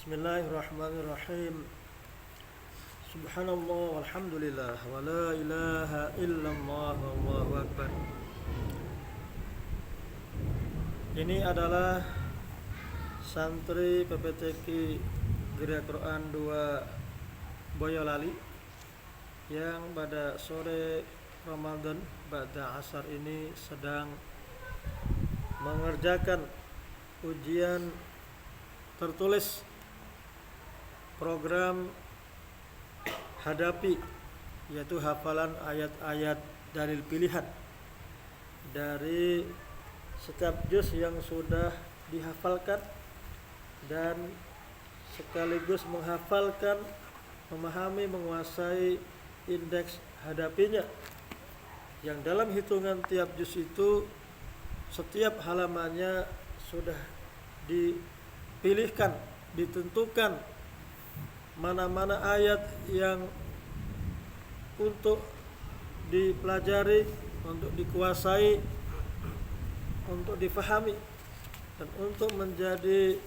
Bismillahirrahmanirrahim. Subhanallah walhamdulillah wa la ilaha illallah wallahu akbar. Ini adalah santri PPTQ Gereja Quran 2 Boyolali yang pada sore Ramadan ba'da asar ini sedang mengerjakan ujian tertulis program hadapi, yaitu hafalan ayat-ayat dalil pilihan dari setiap juz yang sudah dihafalkan dan sekaligus menghafalkan, memahami, menguasai indeks hadapinya, yang dalam hitungan tiap juz itu setiap halamannya sudah dipilihkan, ditentukan mana-mana ayat yang untuk dipelajari, untuk dikuasai, untuk difahami, dan untuk menjadi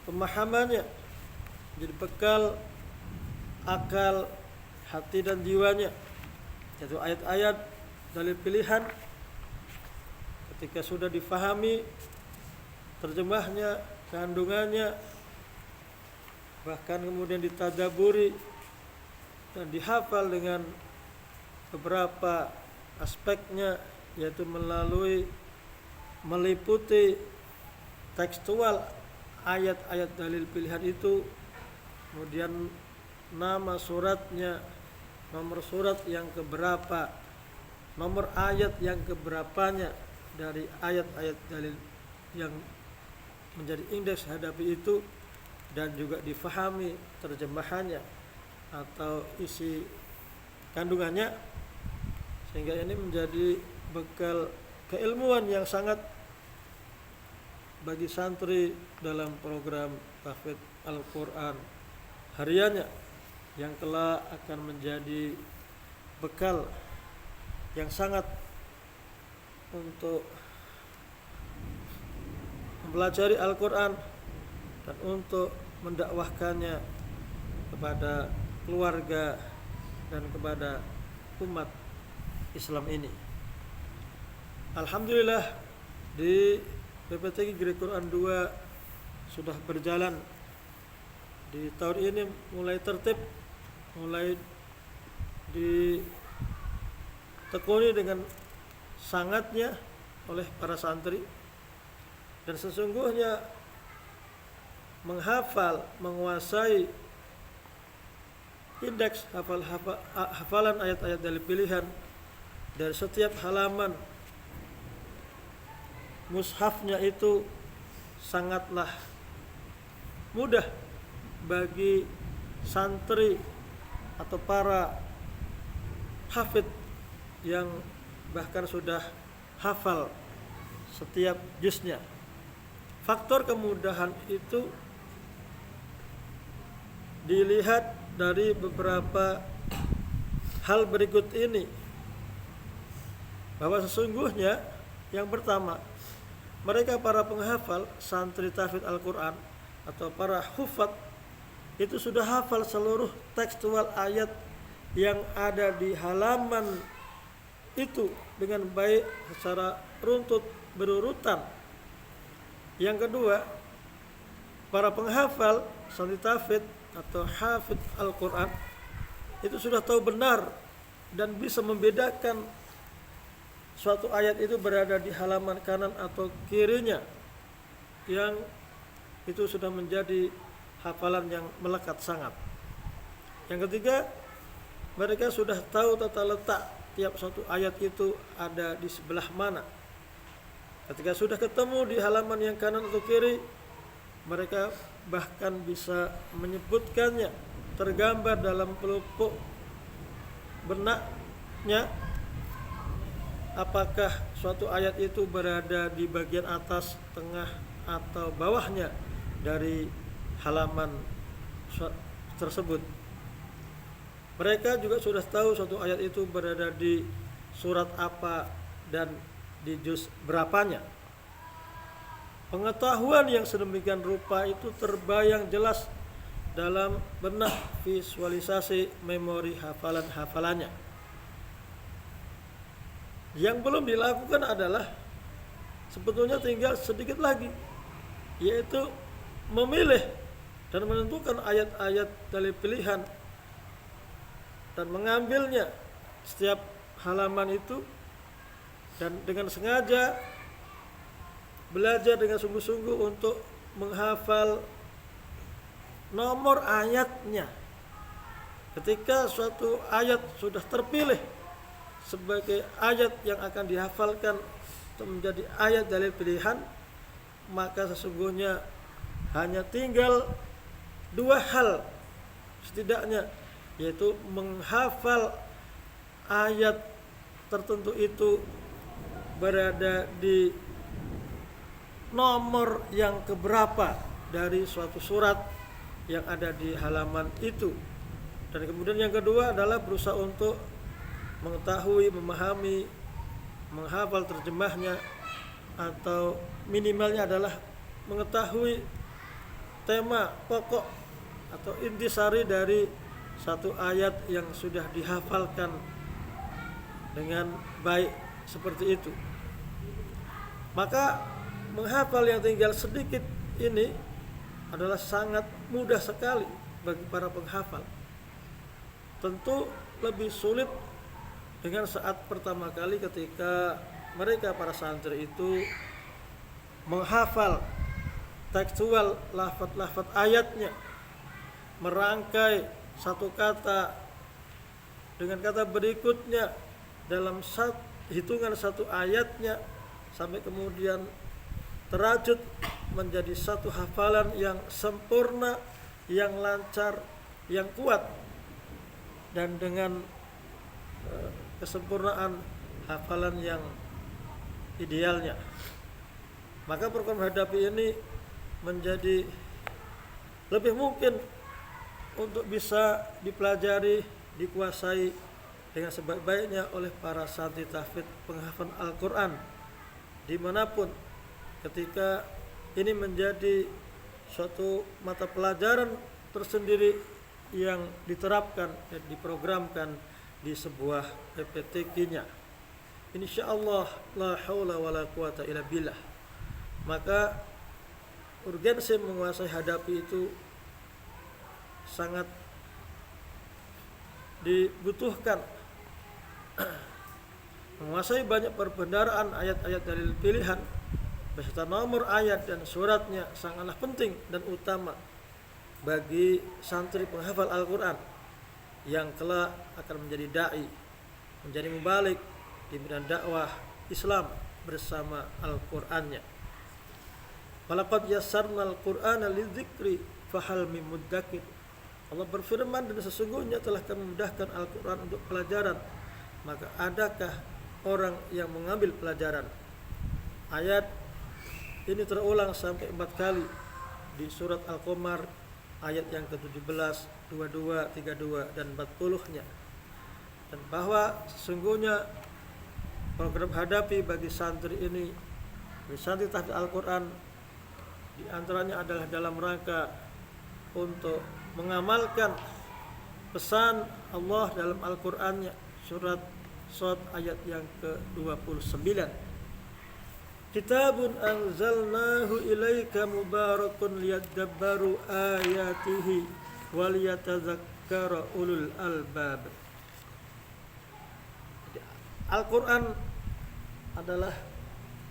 pemahamannya, jadi bekal akal, hati dan jiwanya, yaitu ayat-ayat dalil pilihan. Ketika sudah difahami terjemahnya, kandungannya, bahkan kemudian ditadaburi dan dihafal dengan beberapa aspeknya, yaitu meliputi tekstual ayat-ayat dalil pilihan itu, kemudian nama suratnya, nomor surat yang keberapa, nomor ayat yang keberapanya dari ayat-ayat dalil yang menjadi indeks hadapi itu, dan juga difahami terjemahannya atau isi kandungannya, sehingga ini menjadi bekal keilmuan yang sangat bagi santri dalam program tahfidz Al-Quran hariannya, yang telah akan menjadi bekal yang sangat untuk mempelajari Al-Quran dan untuk mendakwahkannya kepada keluarga dan kepada umat Islam ini. Alhamdulillah, di PPTQ Gereja Quran 2 sudah berjalan di tahun ini, mulai tertib, mulai ditekuni dengan sangatnya oleh para santri, dan sesungguhnya menghafal, menguasai indeks hafalan ayat-ayat dalil pilihan dari setiap halaman mushafnya itu sangatlah mudah bagi santri atau para hafidz yang bahkan sudah hafal setiap juznya. Faktor kemudahan itu dilihat dari beberapa hal berikut ini, bahwa sesungguhnya yang pertama, mereka para penghafal, santri tahfidz Al-Quran atau para hufadz itu sudah hafal seluruh tekstual ayat yang ada di halaman itu dengan baik secara runtut berurutan. Yang kedua, para penghafal santri tahfidz atau hafidz Al-Quran itu sudah tahu benar dan bisa membedakan suatu ayat itu berada di halaman kanan atau kirinya, yang itu sudah menjadi hafalan yang melekat sangat. Yang ketiga, mereka sudah tahu tata letak tiap suatu ayat itu ada di sebelah mana. Ketika sudah ketemu di halaman yang kanan atau kiri, mereka bahkan bisa menyebutkannya, tergambar dalam pelupuk benaknya, apakah suatu ayat itu berada di bagian atas, tengah, atau bawahnya dari halaman tersebut. Mereka juga sudah tahu suatu ayat itu berada di surat apa dan di juz berapanya. Pengetahuan yang sedemikian rupa itu terbayang jelas dalam benak visualisasi memori hafalan-hafalannya. Yang belum dilakukan adalah sebetulnya tinggal sedikit lagi, yaitu memilih dan menentukan ayat-ayat dalil pilihan dan mengambilnya setiap halaman itu, dan dengan sengaja belajar dengan sungguh-sungguh untuk menghafal nomor ayatnya. Ketika suatu ayat sudah terpilih sebagai ayat yang akan dihafalkan untuk menjadi ayat dalil pilihan, maka sesungguhnya hanya tinggal dua hal setidaknya, yaitu menghafal ayat tertentu itu berada di nomor yang keberapa dari suatu surat yang ada di halaman itu. Dan kemudian yang kedua adalah berusaha untuk mengetahui, memahami, menghafal terjemahnya, atau minimalnya adalah mengetahui tema pokok atau intisari dari satu ayat yang sudah dihafalkan dengan baik seperti itu. Maka menghafal yang tinggal sedikit ini adalah sangat mudah sekali bagi para penghafal. Tentu lebih sulit dengan saat pertama kali ketika mereka para santri itu menghafal tekstual lafaz-lafaz ayatnya, merangkai satu kata dengan kata berikutnya dalam hitungan satu ayatnya, sampai kemudian terajut menjadi satu hafalan yang sempurna, yang lancar, yang kuat, dan dengan kesempurnaan hafalan yang idealnya. Maka program hadapi ini menjadi lebih mungkin untuk bisa dipelajari, dikuasai dengan sebaik-baiknya oleh para santri tahfidz penghafal Al-Quran dimanapun, ketika ini menjadi suatu mata pelajaran tersendiri yang diterapkan dan diprogramkan di sebuah PPTQ-nya. Insyaallah la haula wala quwata illa billah. Maka urgensi menguasai hadapi itu sangat dibutuhkan. Menguasai banyak perbendaharaan ayat-ayat dalil pilihan beserta nomor ayat dan suratnya sangatlah penting dan utama bagi santri penghafal Al-Quran yang kelak akan menjadi da'i, menjadi mubalik di bidang dakwah Islam bersama Al-Qur'annya. Walaqad yassarnal Qur'ana lidzikri fahal mim muddakir. Allah berfirman, dan sesungguhnya telah kami memudahkan Al-Quran untuk pelajaran, maka adakah orang yang mengambil pelajaran? Ayat ini terulang sampai 4 kali di surat Al-Qamar ayat yang ke-17, 22, 32 dan 40-nya. Dan bahwa sesungguhnya program hadapi bagi santri ini, bagi santri tahfidz Al-Quran, di antaranya adalah dalam rangka untuk mengamalkan pesan Allah dalam Al-Qur'annya, surat Shad ayat yang ke-29. Kitabun anzalnahu ilaika mubarakun liyadabbaru ayatihi waliyatadzakkara ulul albab. Al-Quran adalah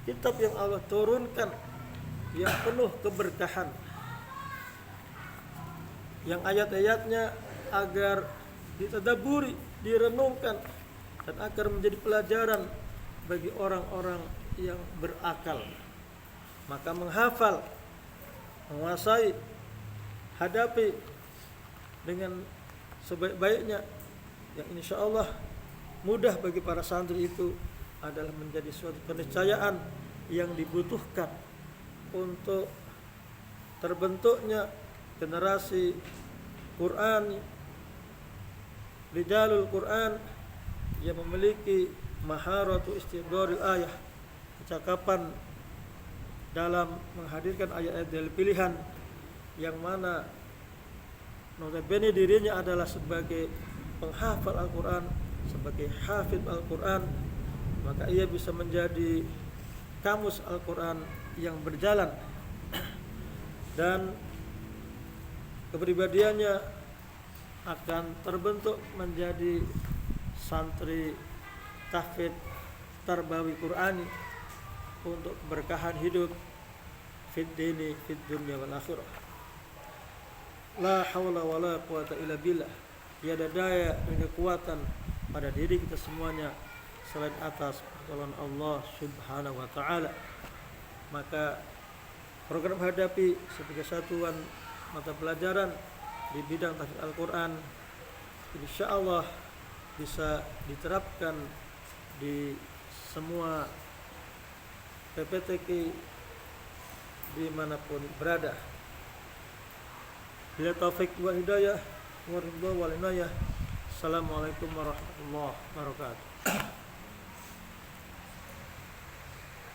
kitab yang Allah turunkan yang penuh keberkahan, yang ayat-ayatnya agar ditadaburi, direnungkan, dan agar menjadi pelajaran bagi orang-orang yang berakal. Maka menghafal, menguasai, hadapi dengan sebaik-baiknya, yang insya Allah mudah bagi para santri itu adalah menjadi suatu keniscayaan yang dibutuhkan untuk terbentuknya generasi Quran, Ridalul Quran, yang memiliki maharatu istidharil ayah, kecakapan dalam menghadirkan ayat-ayat dalil pilihan yang mana notabene dirinya adalah sebagai penghafal Al-Quran, sebagai hafid Al-Quran, maka ia bisa menjadi kamus Al-Quran yang berjalan dan kepribadiannya akan terbentuk menjadi santri tahfidz tarbawi Qur'ani untuk keberkahan hidup fid dini fid dunya wal akhirah. La haula wala quwata illa billah. Tiada daya dan kekuatan pada diri kita semuanya selain atas pertolongan Allah Subhanahu wa taala. Maka program hadapi sebagai satuan mata pelajaran di bidang tahfidz Al-Qur'an insyaallah bisa diterapkan di semua PPTQ dimanapun berada. Bila taufik wa hidayah wa ridha wal inayah. Assalamualaikum warahmatullahi wabarakatuh.